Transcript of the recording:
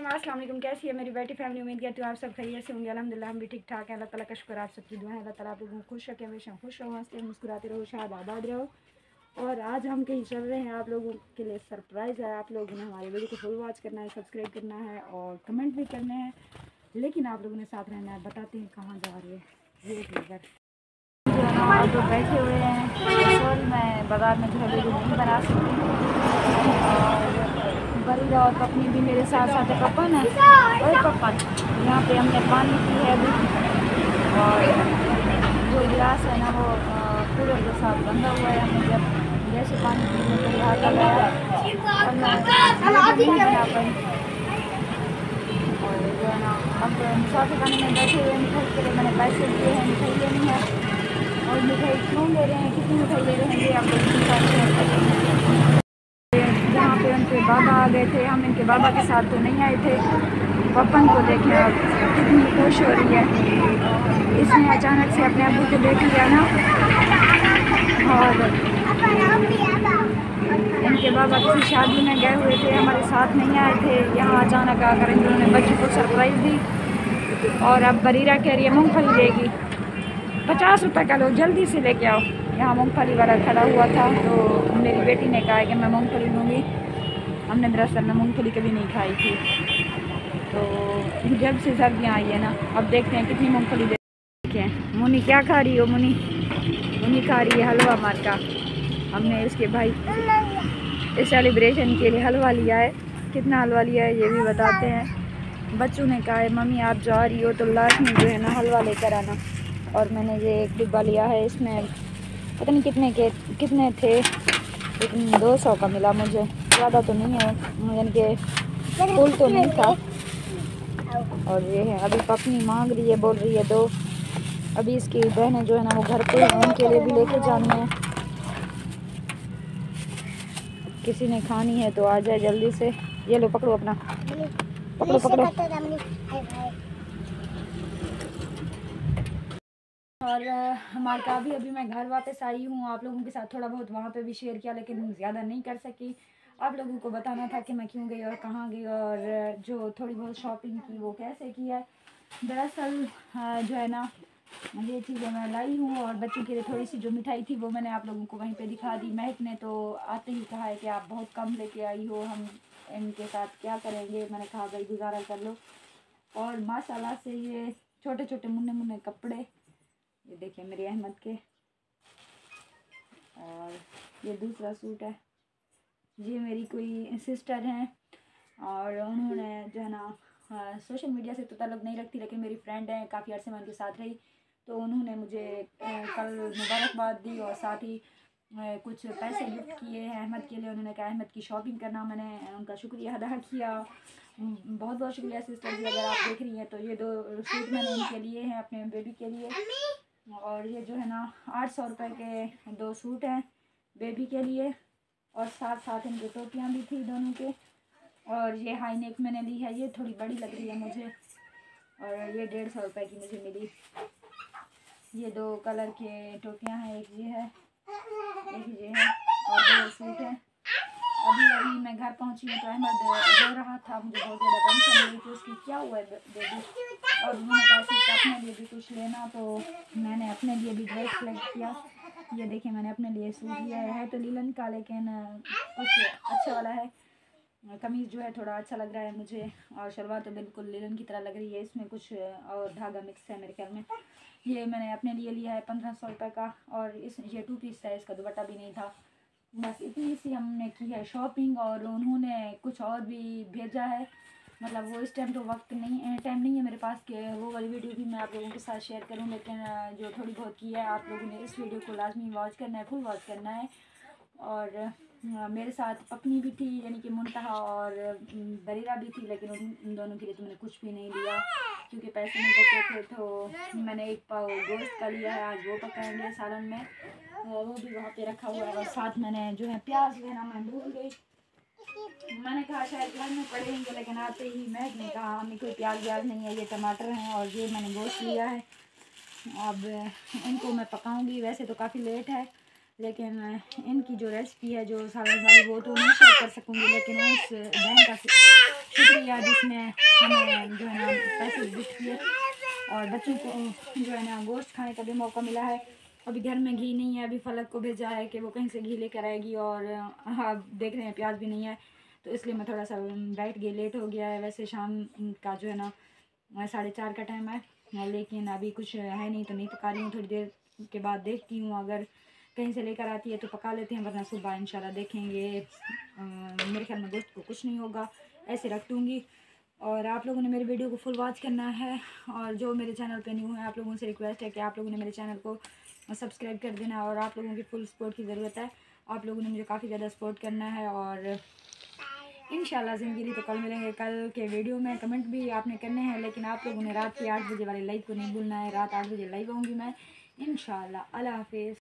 अस्सलाम वालेकुम। कैसी है मेरी बेटी फैमिली? उम्मीद करती हूँ आप सब खैरियत से होंगे। अल्हम्दुलिल्लाह हम भी ठीक ठाक हैं। अल्लाह ताला का शुक्र, आप सबकी दुआ है। अल्लाह ताला आप लोगों को खुश रखे, हमेशा खुश रहो, हंसते मुस्कुराते रहो, शाद आबाद रहो। और आज हम कहीं चल रहे हैं, आप लोगों के लिए सरप्राइज़ है। आप लोगों ने हमारे वीडियो को फुल वॉच करना है, सब्सक्राइब करना है और कमेंट भी करने हैं, लेकिन आप लोगों ने साथ रहना है। बताते हैं कहाँ जा रहे हैं। ये इधर आज जो बैठे हुए हैं, सॉरी मैं बाज़ार में जो है वीडियो नहीं बना सकती। और बरीरा और पपनी भी मेरे साथ साथ है। पपन है और पपन यहाँ पे हमने पानी पी है अभी। और जो गिलास है ना वो कूलर के साथ बंधा हुआ है। हमने जब जैसे पानी पीने के लिए हाथ लगाया और मैं नहीं बना पाई। और जो है ना अब मुसाफिर खाने में बैठे हुए मिठाई के लिए मैंने पैसे दिए हैं, मिठाई लेनी है। और मिठाई क्यों ले रहे हैं, कितनी मिठाई ले रहे हैं, ये आप लोग के साथ शेयर करेंगे। जहाँ पे उनके बाबा आ गए थे, हम इनके बाबा के साथ तो नहीं आए थे। पपन को देखें आप कितनी खुश हो रही है। इसने अचानक से अपने अबू को देख लिया ना। और इनके बाबा किसी शादी में गए हुए थे, हमारे साथ नहीं आए थे। यहाँ अचानक आकर इन्होंने बच्ची को सरप्राइज़ दी। और अब बरीरा कह रही है मूँगफली लेगी। 50 रुपये का लो, जल्दी से लेके आओ। यहाँ मूँगफली वाला खड़ा हुआ था तो मेरी बेटी ने कहा कि मैं मूँगफली लूँगी। हमने दरअसल में मूँगफली कभी नहीं खाई थी, तो जब से सर्दियाँ आई है ना, अब देखते हैं कितनी मूँगफली देखें हैं। मुनी क्या खा रही हो? मुनी खा रही है हलवा मार का। हमने इसके भाई इस सेलिब्रेशन के लिए हलवा लिया है। कितना हलवा लिया है ये भी बताते हैं। बच्चों ने कहा है मम्मी आप जा रही हो तो लास्ट में जो है ना हलवा लेकर आना। और मैंने ये एक डिब्बा लिया है, इसमें पता नहीं कितने थे, लेकिन 200 का मिला मुझे, ज़्यादा तो नहीं है, यानी कि फुल तो नहीं था। और ये है अभी पपनी मांग रही है, बोल रही है दो। अभी इसकी बहनें जो है ना वो घर पे हैं, उनके लिए भी लेके जानी है। किसी ने खानी है तो आ जाए जल्दी से। ये लो पकड़ो अपना, पकड़ो पकड़ो। और हमारे का अभी मैं घर वापस आई हूँ। आप लोगों के साथ थोड़ा बहुत वहाँ पे भी शेयर किया, लेकिन ज़्यादा नहीं कर सकी। आप लोगों को बताना था कि मैं क्यों गई और कहाँ गई, और जो थोड़ी बहुत शॉपिंग की वो कैसे की है। दरअसल जो है ना ये चीज़ें मैं लाई हूँ, और बच्चों के लिए थोड़ी सी जो मिठाई थी वो मैंने आप लोगों को वहीं पे दिखा दी। महक ने तो आते ही कहा है कि आप बहुत कम लेके आई हो, हम इनके साथ क्या करेंगे। मैंने कहा भाई गुजारा कर लो। और माशाल्लाह से ये छोटे छोटे मुन्ने मुन्ने कपड़े, ये देखिए मेरे अहमद के। और ये दूसरा सूट है, ये मेरी कोई सिस्टर हैं, और उन्होंने जो है ना सोशल मीडिया से तो ताल्लुक़ नहीं रखती, लेकिन मेरी फ्रेंड है, काफ़ी अर्से में उनके साथ रही, तो उन्होंने मुझे कल मुबारकबाद दी और साथ ही कुछ पैसे गिफ्ट किए हैं अहमद के लिए। उन्होंने कहा अहमद की शॉपिंग करना, मैंने उनका शुक्रिया अदा किया। बहुत बहुत शुक्रिया सिस्टर जी, अगर आप देख रही हैं तो। ये 2 सूट मैंने इनके लिए हैं, अपने बेबी के लिए। और ये जो है ना 800 रुपये के 2 सूट हैं बेबी के लिए, और साथ साथ इनकी टोपियाँ भी थी दोनों के। और ये हाई नेक मैंने ली है, ये थोड़ी बड़ी लग रही है मुझे, और ये 150 रुपये की मुझे मिली। ये 2 कलर के टोपियाँ हैं, एक ये है एक ये है, और 2 सूट हैं। अभी मैं घर पहुंची हूँ तो अहमद रो रहा था, मुझे बहुत ज़्यादा टेंशन हुई थी उसकी, क्या हुआ है बेबी। और उन्होंने कहा कि अपने लिए भी कुछ लेना, तो मैंने अपने लिए भी ड्रेस सेलेक्ट किया। ये देखिए मैंने अपने लिए सूट लिया है तो लीलन का, लेकिन कुछ अच्छा वाला है। कमीज़ जो है थोड़ा अच्छा लग रहा है मुझे, और शलवार तो बिल्कुल लीलन की तरह लग रही है, इसमें कुछ और धागा मिक्स है मेरे ख्याल में। ये मैंने अपने लिए लिया है 1500 रुपये का, और ये 2 पीस है, इसका दुपट्टा भी नहीं था। बस इतनी सी हमने की है शॉपिंग, और उन्होंने कुछ और भी भेजा है। मतलब वो इस टाइम तो टाइम नहीं है मेरे पास कि वो वाली वीडियो भी मैं आप लोगों के साथ शेयर करूं, लेकिन जो थोड़ी बहुत की है आप लोगों ने इस वीडियो को लाजमी वॉच करना है, फुल वॉच करना है। और मेरे साथ पपनी भी थी, यानी कि मुंतहा, और बरीरा भी थी, लेकिन उन दोनों के लिए तो मैंने कुछ भी नहीं लिया क्योंकि पैसे नहीं बचे थे। तो मैंने 1 पाव गोश्त का लिया है, आज वो पकाएंगे सालन में, वो भी वहाँ पे रखा हुआ है। और साथ मैंने जो है प्याज लेना मैं भूल गई, मैंने कहा शायद घर में पड़ेंगे, लेकिन आते ही महक ने कहा हमें कोई प्याज व्याज नहीं है, ये टमाटर हैं। और ये मैंने गोश्त लिया है, अब इनको मैं पकाऊंगी। वैसे तो काफ़ी लेट है, लेकिन इनकी जो रेसिपी है जो सालन वाली वो तो नहीं शेयर कर सकूँगी, लेकिन उस बहन का शुक्रिया जिसने हमें जो है ना पैसे गिफ्ट किए और बच्चों को जो है ना गोश्त खाने का भी मौका मिला है। अभी घर में घी नहीं है, अभी फलक को भेजा है कि वो कहीं से घी लेकर आएगी, और आप देख रहे हैं प्याज भी नहीं है, तो इसलिए मैं थोड़ा सा बैठ गई, लेट हो गया है। वैसे शाम का जो है ना 4:30 का टाइम है, लेकिन अभी कुछ है नहीं तो नहीं पका रही हूँ। थोड़ी देर के बाद देखती हूँ, अगर कहीं से लेकर आती है तो पका लेते हैं, वरना सुबह इंशाल्लाह देखेंगे। मेरे ख्याल में गोश्त को कुछ नहीं होगा, ऐसे रख दूँगी। और आप लोगों ने मेरे वीडियो को फुल वॉच करना है, और जो मेरे चैनल पे न्यू है आप लोगों से रिक्वेस्ट है कि आप लोगों ने मेरे चैनल को सब्सक्राइब कर देना, और आप लोगों की फुल सपोर्ट की ज़रूरत है। आप लोगों ने मुझे काफ़ी ज़्यादा सपोर्ट करना है, और इंशाल्लाह ज़िंदगी तो कल मिलेंगे। कल के वीडियो में कमेंट भी आपने करने हैं, लेकिन आप लोगों ने रात के 8 बजे वाले लाइव को नहीं भूलना है। रात 8 बजे लाइव आऊँगी मैं इंशाल्लाह। अल्लाह हाफिज़।